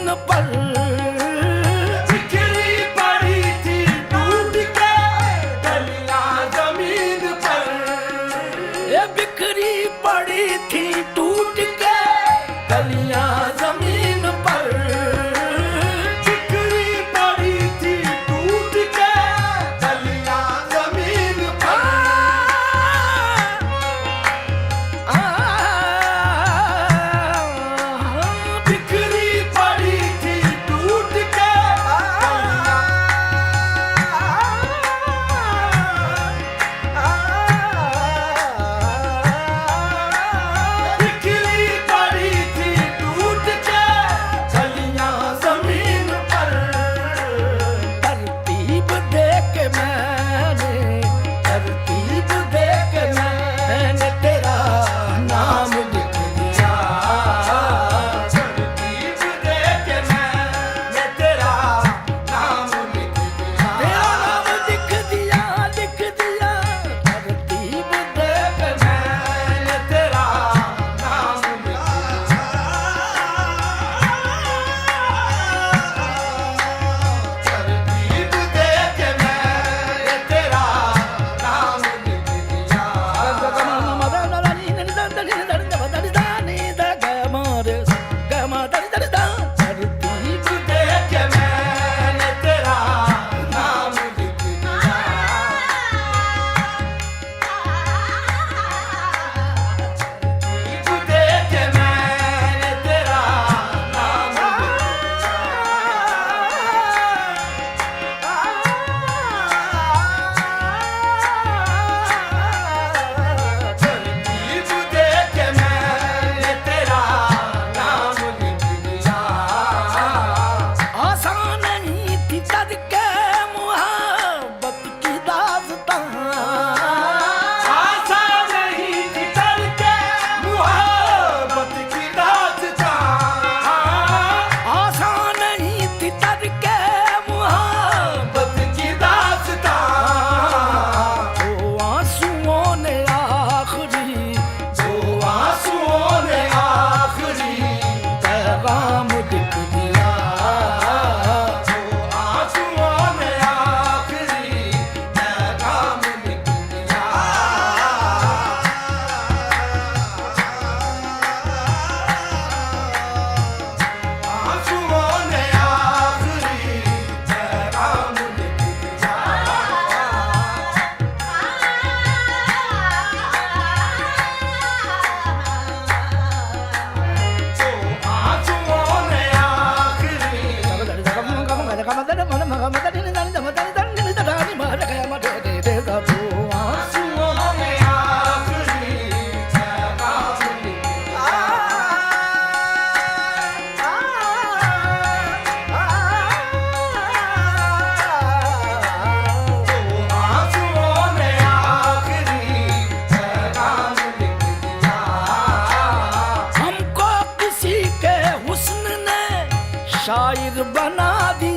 जमीन पर, बिखरी पड़ी थी टूट के कलियां जमीन पर, ये बिखरी पड़ी थी टूट के कलियां जमीन पर, बिखरी पड़ी थी टूट के कलियां जमीन पर, बिखरी पड़ी थी टूट के बिखरी पड़ी थी टूट के कलियां जमीन पर, तरतीब देख मैंने, तरतीब देख मैंने तेरा नाम लिख दिया, तरतीब देख मैंने तेरा नाम लिख दिया, तेरा नाम लिख दिया, लिख दिया, तरतीब देख मैंने तेरा नाम लिख दिया, तरतीब देख मैंने तेरा नाम लिख दिया, तरतीब देख मैंने तेरा नाम लिख दिया, तरतीब देख मैंने तेरा नाम तरतीब देख मैंने तेरा नाम लिख दिया, आसान नहीं थी तड़के मुहब्बत की दास्तां, आसान नहीं थी तड़के मुहब्बत की दास्तां, आसान नहीं थी तड़के मुहब्बत की दास्तां, वो आंसुओं ने आखिरी, वो आंसुओं ने आखिरी पैगाम लिख दिया, वो आंसुओं ने आखिरी पैगाम लिख दिया, आंसुओं ने आखिरी पैगाम लिख दिया, आंसुओं ने आखिरी आंसुओं ने आखिरी पैगाम लिख दिया, आंसुओं ने आखिरी पैगाम लिख दिया, हमको किसी के हुस्न ने शायर बना दिया,